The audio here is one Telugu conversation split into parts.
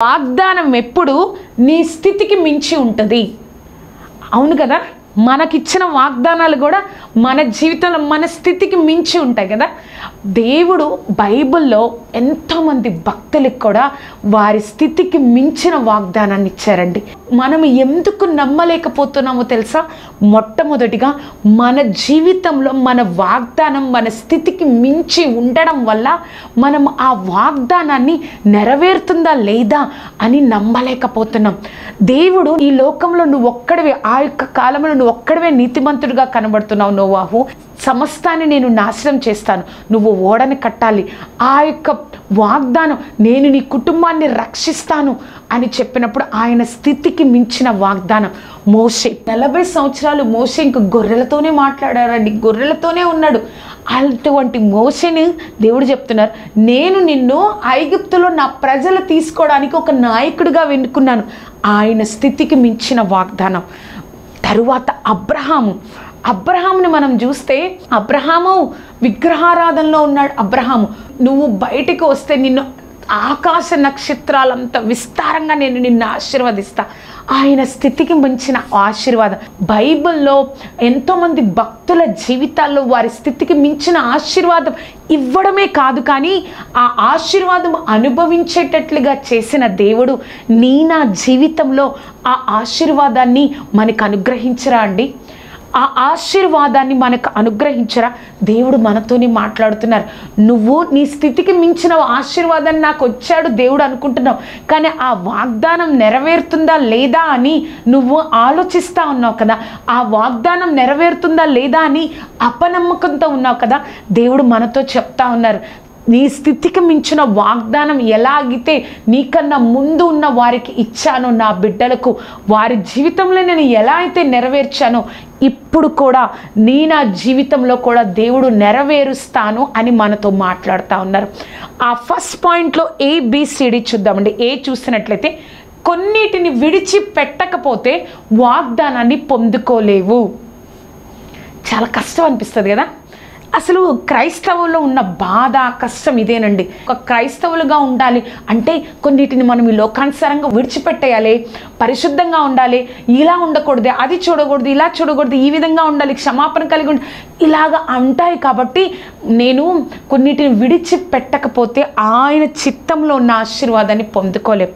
వాగ్దానం ఎప్పుడు నీ స్థితికి మించి ఉంటుంది. అవును కదా, మనకిచ్చిన వాగ్దానాలు కూడా మన జీవితంలో మన స్థితికి మించి ఉంటాయి కదా. దేవుడు బైబిల్లో ఎంతోమంది భక్తులకు కూడా వారి స్థితికి మించిన వాగ్దానాన్ని ఇచ్చారండి. మనం ఎందుకు నమ్మలేకపోతున్నామో తెలుసా? మొట్టమొదటిగా మన జీవితంలో మన వాగ్దానం మన స్థితికి మించి ఉండడం వల్ల మనం ఆ వాగ్దానాన్ని నెరవేరుతుందా లేదా అని నమ్మలేకపోతున్నాం. దేవుడు ఈ లోకంలో నువ్వు ఒక్కడివే, ఆ యొక్క కాలంలో నువ్వు ఒక్కడివే నీతిమంతుడిగా కనబడుతున్నావు నోవాహు, సమస్తాన్ని నేను నాశనం చేస్తాను, నువ్వు ఓడని కట్టాలి, ఆ యొక్క వాగ్దానం నేను నీ కుటుంబాన్ని రక్షిస్తాను అని చెప్పినప్పుడు ఆయన స్థితికి మించిన వాగ్దానం. మోషే 40 సంవత్సరాలు మోషే ఇంక గొర్రెలతోనే మాట్లాడారండి, గొర్రెలతోనే ఉన్నాడు. అటువంటి మోషేని దేవుడు చెప్తున్నారు, నేను నిన్ను ఐగుప్తులో నా ప్రజలు తీసుకోవడానికి ఒక నాయకుడిగా వెనుకున్నాను. ఆయన స్థితికి మించిన వాగ్దానం. తరువాత అబ్రహాముని మనం చూస్తే అబ్రహాము విగ్రహారాధనలో ఉన్నాడు. అబ్రహాము, నువ్వు బయటికి వస్తే నిన్ను ఆకాశ నక్షత్రాలంత విస్తారంగా నేను నిన్ను ఆశీర్వదిస్తా. ఆయన స్థితికి మించిన ఆశీర్వాదం. బైబిల్లో ఎంతోమంది భక్తుల జీవితాల్లో వారి స్థితికి మించిన ఆశీర్వాదం ఇవ్వడమే కాదు, కానీ ఆ ఆశీర్వాదం అనుభవించేటట్లుగా చేసిన దేవుడు నా జీవితంలో ఆ ఆశీర్వాదాన్ని మనకు అనుగ్రహించరా అండి? ఆ ఆశీర్వాదాన్ని మనకు అనుగ్రహించరా? దేవుడు మనతోనే మాట్లాడుతున్నారు. నువ్వు నీ స్థితికి మించిన ఆశీర్వాదాన్ని నాకు వచ్చాడు దేవుడు అనుకుంటున్నావు, కానీ ఆ వాగ్దానం నెరవేరుతుందా లేదా అని నువ్వు ఆలోచిస్తూ ఉన్నావు కదా. ఆ వాగ్దానం నెరవేరుతుందా లేదా అని అపనమ్మకంతో ఉన్నావు కదా. దేవుడు మనతో చెప్తా ఉన్నారు, నీ స్థితికి మించిన వాగ్దానం ఎలాగితే నీకన్నా ముందు ఉన్న వారికి ఇచ్చానో, నా బిడ్డలకు వారి జీవితంలో నేను ఎలా అయితే నెరవేర్చానో ఇప్పుడు కూడా నా జీవితంలో కూడా దేవుడు నెరవేరుస్తాను అని మనతో మాట్లాడుతూ ఉన్నారు. ఆ ఫస్ట్ పాయింట్లో ABCD చూద్దామండి. ఏ చూసినట్లయితే, కొన్నిటిని విడిచిపెట్టకపోతే వాగ్దానాన్ని పొందుకోలేవు. చాలా కష్టం అనిపిస్తుంది కదా. అసలు క్రైస్తవుల్లో ఉన్న బాధ, కష్టం ఇదేనండి. ఒక క్రైస్తవులుగా ఉండాలి అంటే కొన్నిటిని మనం ఈ లోకానుసారంగా విడిచిపెట్టేయాలి, పరిశుద్ధంగా ఉండాలి, ఇలా ఉండకూడదు, అది చూడకూడదు, ఇలా చూడకూడదు, ఈ విధంగా ఉండాలి, క్షమాపణ కలిగి ఉండాలి, ఇలాగా ఉంటాయి. కాబట్టి నేను కొన్నిటిని విడిచిపెట్టకపోతే ఆయన చిత్తంలో ఉన్న ఆశీర్వాదాన్ని పొందుకోలేం.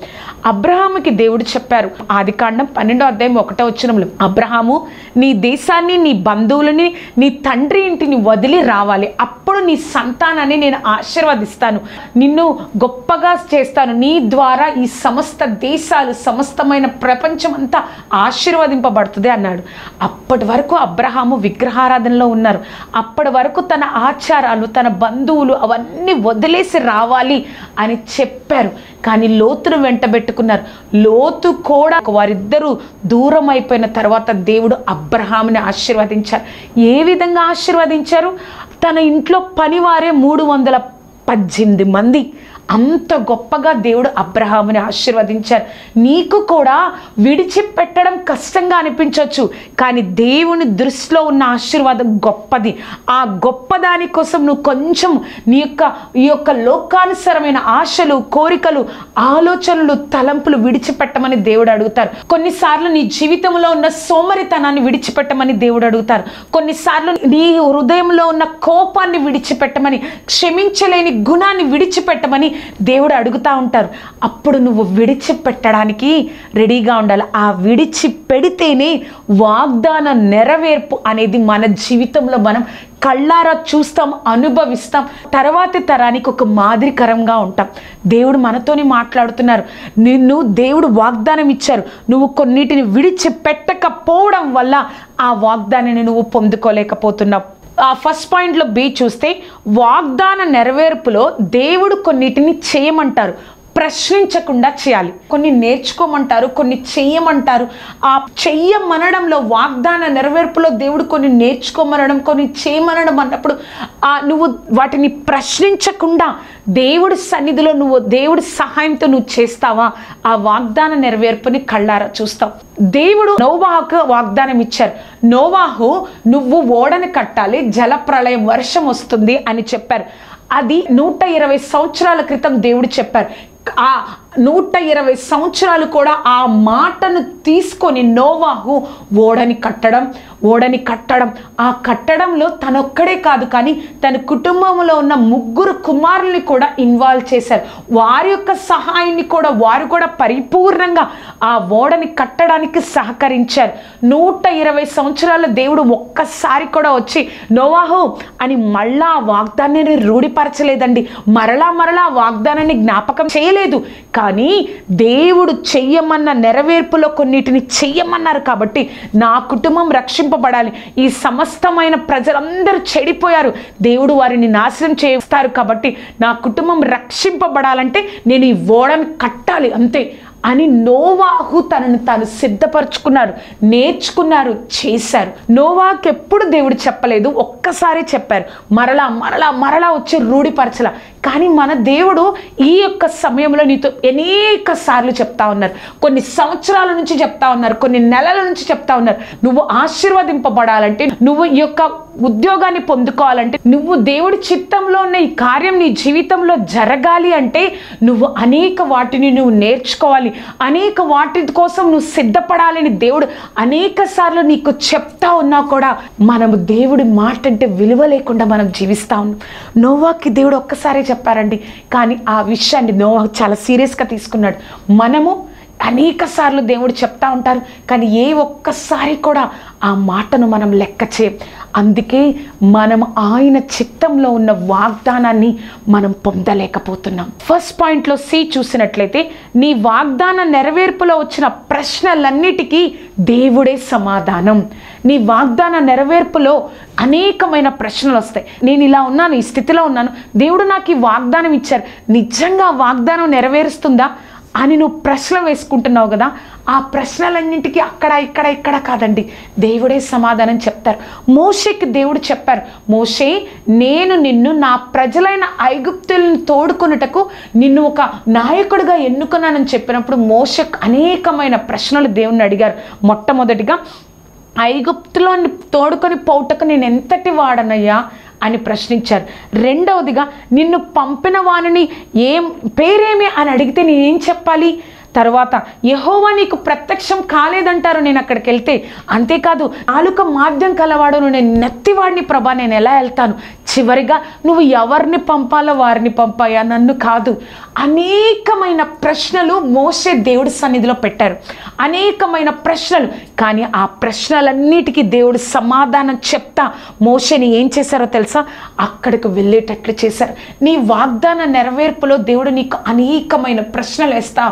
అబ్రహాముకి దేవుడు చెప్పారు, ఆదికాండం 12వ అధ్యాయం 1వ వచనంలో, అబ్రహాము, నీ దేశాన్ని, నీ బంధువులని, నీ తండ్రి ఇంటిని వదిలి రావాలి, అప్పుడు నీ సంతానాన్ని నేను ఆశీర్వదిస్తాను, నిన్ను గొప్పగా చేస్తాను, నీ ద్వారా ఈ సమస్త దేశాలు, సమస్తమైన ప్రపంచం అంతా ఆశీర్వదింపబడుతుంది అన్నాడు. అప్పటి వరకు అబ్రహాము విగ్రహారాధనలో ఉన్నారు. అప్పటి వరకు తన ఆచారాలు, తన బంధువులు అవన్నీ వదిలేసి రావాలి అని చెప్పారు. కానీ లోతును వెంటబెట్టుకున్నారు. లోతు కూడా వారిద్దరూ దూరం అయిపోయిన తర్వాత దేవుడు అబ్రహాముని ఆశీర్వదించారు. ఏ విధంగా ఆశీర్వదించారు? తన ఇంట్లో పనివారే 318 మంది. అంత గొప్పగా దేవుడు అబ్రహాముని ఆశీర్వదించారు. నీకు కూడా విడిచిపెట్టడం కష్టంగా అనిపించవచ్చు, కానీ దేవుని దృష్టిలో ఉన్న ఆశీర్వాదం గొప్పది. ఆ గొప్పదాని కోసం నువ్వు కొంచెం ఈ యొక్క లోకానుసరమైన ఆశలు, కోరికలు, ఆలోచనలు, తలంపులు విడిచిపెట్టమని దేవుడు అడుగుతారు. కొన్నిసార్లు నీ జీవితంలో ఉన్న సోమరితనాన్ని విడిచిపెట్టమని దేవుడు అడుగుతారు. కొన్నిసార్లు నీ హృదయంలో ఉన్న కోపాన్ని విడిచిపెట్టమని, క్షమించలేని గుణాన్ని విడిచిపెట్టమని దేవుడు అడుగుతూ ఉంటారు. అప్పుడు నువ్వు విడిచిపెట్టడానికి రెడీగా ఉండాలి. ఆ విడిచిపెడితేనే వాగ్దాన నెరవేర్పు అనేది మన జీవితంలో మనం కళ్ళారా చూస్తాం, అనుభవిస్తాం, తర్వాతి తరానికి ఒక మాదిరికరంగా ఉంటాం. దేవుడు మనతోని మాట్లాడుతున్నారు. నిన్ను దేవుడు వాగ్దానం ఇచ్చారు, నువ్వు కొన్నిటిని విడిచిపెట్టకపోవడం వల్ల ఆ వాగ్దానాన్ని నువ్వు పొందుకోలేకపోతున్నావు. ఆ ఫస్ట్ పాయింట్లో B చూస్తే, వాగ్దాన నెరవేర్పులో దేవుడు కొన్నిటిని చేయమంటారు, ప్రశ్నించకుండా చేయాలి. కొన్ని నేర్చుకోమంటారు, కొన్ని చెయ్యమంటారు. ఆ చెయ్యమనడంలో, వాగ్దాన నెరవేర్పులో దేవుడు కొన్ని నేర్చుకోమనడం, కొన్ని చేయమనడం అన్నప్పుడు నువ్వు వాటిని ప్రశ్నించకుండా దేవుడి సన్నిధిలో నువ్వు దేవుడి సహాయంతో నువ్వు చేస్తావా, ఆ వాగ్దాన నెరవేర్పుని కళ్ళారా చూస్తావు. దేవుడు నోవాహుకు వాగ్దానం ఇచ్చారు. నోవాహు, నువ్వు ఓడని కట్టాలి, జలప్రళయం, వర్షం వస్తుంది అని చెప్పారు. అది 120 సంవత్సరాల క్రితం దేవుడు చెప్పారు. 120 సంవత్సరాలు కూడా ఆ మాటను తీసుకొని నోవాహు ఓడని కట్టడం ఆ కట్టడంలో తనొక్కడే కాదు కానీ తన కుటుంబంలో ఉన్న 3 కుమారుల్ని కూడా ఇన్వాల్వ్ చేశారు. వారి యొక్క సహాయాన్ని కూడా వారు కూడా పరిపూర్ణంగా ఆ ఓడని కట్టడానికి సహకరించారు. 120 సంవత్సరాల దేవుడు ఒక్కసారి కూడా వచ్చి నోవాహు అని మళ్ళా వాగ్దానాన్ని రూఢిపరచలేదండి. మరలా వాగ్దానాన్ని జ్ఞాపకం చేయలేదు. కానీ దేవుడు చెయ్యమన్న నెరవేర్పులో కొన్నిటిని చెయ్యమన్నారు కాబట్టి నా కుటుంబం రక్షింపబడాలి. ఈ సమస్తమైన ప్రజలందరూ చెడిపోయారు, దేవుడు వారిని నాశనం చేస్తారు కాబట్టి నా కుటుంబం రక్షింపబడాలంటే నేను ఈ ఓడను కట్టాలి అంతే అని నోవాహు తనను తాను సిద్ధపరచుకున్నారు, నేర్చుకున్నారు, చేశారు. నోవాహుకి ఎప్పుడు దేవుడు చెప్పలేదు, ఒక్కసారి చెప్పారు. మరలా వచ్చి రూఢిపరచల. కానీ మన దేవుడు ఈ యొక్క సమయంలో నీతో అనేక సార్లు చెప్తా ఉన్నారు. కొన్ని సంవత్సరాల నుంచి చెప్తా ఉన్నారు, కొన్ని నెలల నుంచి చెప్తా ఉన్నారు. నువ్వు ఆశీర్వదింపబడాలంటే, నువ్వు ఈ యొక్క ఉద్యోగాన్ని పొందుకోవాలంటే, నువ్వు దేవుడి చిత్తంలో ఉన్న ఈ కార్యం నీ జీవితంలో జరగాలి అంటే నువ్వు అనేక వాటిని నువ్వు నేర్చుకోవాలి, అనేక వాటి కోసం నువ్వు సిద్ధపడాలని దేవుడు అనేక సార్లు నీకు చెప్తా ఉన్నా కూడా మనము దేవుడి మాట అంటే విలువ లేకుండా మనం జీవిస్తా ఉన్నాం. నోవాకి దేవుడు ఒక్కసారి చెప్పారండి, కానీ ఆ విషయాన్ని నోవా చాలా సీరియస్గా తీసుకున్నాడు. మనము అనేక సార్లు దేవుడు చెప్తా ఉంటారు, కానీ ఏ ఒక్కసారి కూడా ఆ మాటను మనం లెక్క చేయం. అందుకే మనం ఆయన చిత్తంలో ఉన్న వాగ్దానాన్ని మనం పొందలేకపోతున్నాం. ఫస్ట్ పాయింట్లో సి చూసినట్లయితే, నీ వాగ్దాన నెరవేర్పులో వచ్చిన ప్రశ్నలన్నిటికీ దేవుడే సమాధానం. నీ వాగ్దాన నెరవేర్పులో అనేకమైన ప్రశ్నలు వస్తాయి. నేను ఇలా ఉన్నాను, ఈ స్థితిలో ఉన్నాను, దేవుడు నాకు ఈ వాగ్దానం ఇచ్చారు, నిజంగా వాగ్దానం నెరవేరుస్తుందా అని నువ్వు ప్రశ్న వేసుకుంటున్నావు కదా. ఆ ప్రశ్నలన్నింటికి ఇక్కడ కాదండి, దేవుడే సమాధానం చెప్తారు. మోషేకి దేవుడు చెప్పారు, మోషే నేను నిన్ను నా ప్రజలైన ఐగుప్తులను తోడుకొనుటకు నిన్ను ఒక నాయకుడిగా ఎన్నుకున్నానని చెప్పినప్పుడు మోషేకు అనేకమైన ప్రశ్నలు దేవుణ్ణి అడిగారు. మొట్టమొదటిగా, ఐగుప్తులో తోడుకొని పోవుటకు నేను ఎంతటి వాడనయ్యా అని ప్రశ్నించారు. రెండవదిగా, నిన్ను పంపిన వానిని పేరేమి అని అడిగితే నేనేం చెప్పాలి? తర్వాత, యెహోవా నీకు ప్రత్యక్షం కాలేదంటారు నేను అక్కడికి వెళ్తే. అంతేకాదు, నాలుక మాధ్యం కలవాడు, నేను నెత్తివాడిని ప్రభా, నేను ఎలా వెళ్తాను? చివరిగా, నువ్వు ఎవరిని పంపాలో వారిని పంపాయా, నన్ను కాదు. అనేకమైన ప్రశ్నలు మోషే దేవుడి సన్నిధిలో పెట్టారు, అనేకమైన ప్రశ్నలు. కానీ ఆ ప్రశ్నలన్నిటికీ దేవుడు సమాధానం చెప్తా మోషేని ఏం చేశారో తెలుసా? అక్కడికి వెళ్ళేటట్లు చేశారు. నీ వాగ్దాన నెరవేర్పులో దేవుడు నీకు అనేకమైన ప్రశ్నలు వేస్తా,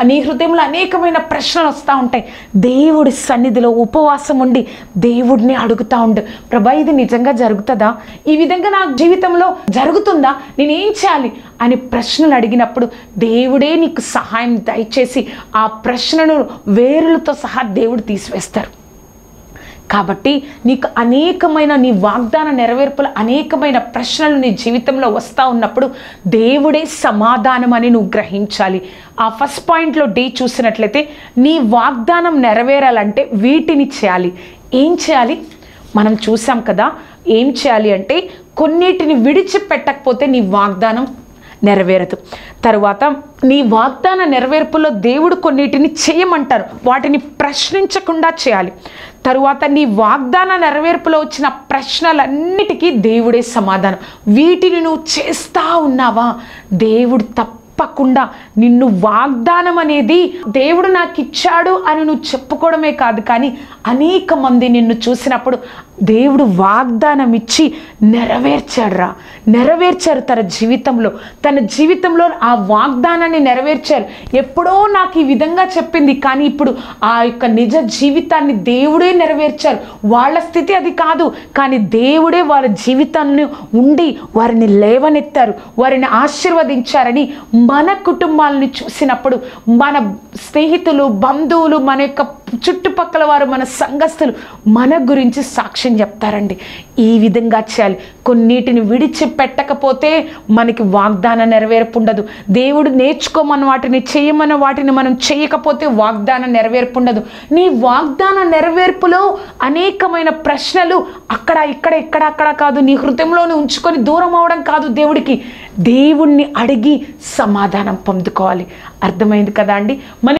నీ హృదయంలో అనేకమైన ప్రశ్నలు వస్తూ ఉంటాయి. దేవుడి సన్నిధిలో ఉపవాసం ఉండి దేవుడిని అడుగుతూ ఉండు, ప్రభా ఇది నిజంగా జరుగుతుందా? ఈ విధంగా నా జీవితంలో జరుగుతుందా? నేనేం చేయాలి అని ప్రశ్నలు అడిగినప్పుడు దేవుడే నీకు సహాయం దయచేసి ఆ ప్రశ్నను వేరులతో సహా దేవుడు తీసివేస్తారు. కాబట్టి నీకు అనేకమైన నీ వాగ్దాన నెరవేర్పులు అనేకమైన ప్రశ్నలు నీ జీవితంలో వస్తూ ఉన్నప్పుడు దేవుడే సమాధానం అని నువ్వు గ్రహించాలి. ఆ ఫస్ట్ పాయింట్లో డి చూసినట్లయితే, నీ వాగ్దానం నెరవేరాలంటే వీటిని చేయాలి. ఏం చేయాలి? మనం చూసాం కదా, ఏం చేయాలి అంటే కొన్నిటిని విడిచిపెట్టకపోతే నీ వాగ్దానం నెరవేరదు. తరువాత నీ వాగ్దాన నెరవేర్పులో దేవుడు కొన్నిటిని చేయమంటారు, వాటిని ప్రశ్నించకుండా చేయాలి. తరువాత నీ వాగ్దాన నెరవేర్పులో వచ్చిన ప్రశ్నలన్నిటికీ దేవుడే సమాధానం. వీటిని నువ్వు చేస్తా ఉన్నావా? దేవుడు తప్పకుండా నిన్ను వాగ్దానం అనేది దేవుడు నాకు ఇచ్చాడు అని నువ్వు చెప్పుకోవడమే కాదు, కానీ అనేక మంది నిన్ను చూసినప్పుడు దేవుడు వాగ్దానం ఇచ్చి నెరవేర్చారు తన జీవితంలో ఆ వాగ్దానాన్ని నెరవేర్చారు. ఎప్పుడో నాకు ఈ విధంగా చెప్పింది, కానీ ఇప్పుడు ఆ యొక్క నిజ జీవితాన్ని దేవుడే నెరవేర్చారు. వాళ్ళ స్థితి అది కాదు, కానీ దేవుడే వారి జీవితాన్ని ఉండి వారిని లేవనెత్తారు, వారిని ఆశీర్వదించారని మన కుటుంబాలని చూసినప్పుడు మన స్నేహితులు, బంధువులు, మన యొక్క చుట్టుపక్కల వారు, మన సంఘస్థులు మన గురించి సాక్ష్యం చెప్తారండి. ఈ విధంగా చేయాలి. కొన్నిటిని విడిచిపెట్టకపోతే మనకి వాగ్దాన నెరవేర్పు ఉండదు. దేవుడు నేర్చుకోమన్న వాటిని, చేయమన్న వాటిని మనం చేయకపోతే వాగ్దాన నెరవేర్పు ఉండదు. నీ వాగ్దాన నెరవేర్పులో అనేకమైన ప్రశ్నలు అక్కడ కాదు, నీ హృదయంలోనే ఉంచుకొని దూరం అవడం కాదు దేవుడికి. దేవుణ్ణి అడిగి సమాధానం పొందుకోవాలి. అర్థమైంది కదా అండి?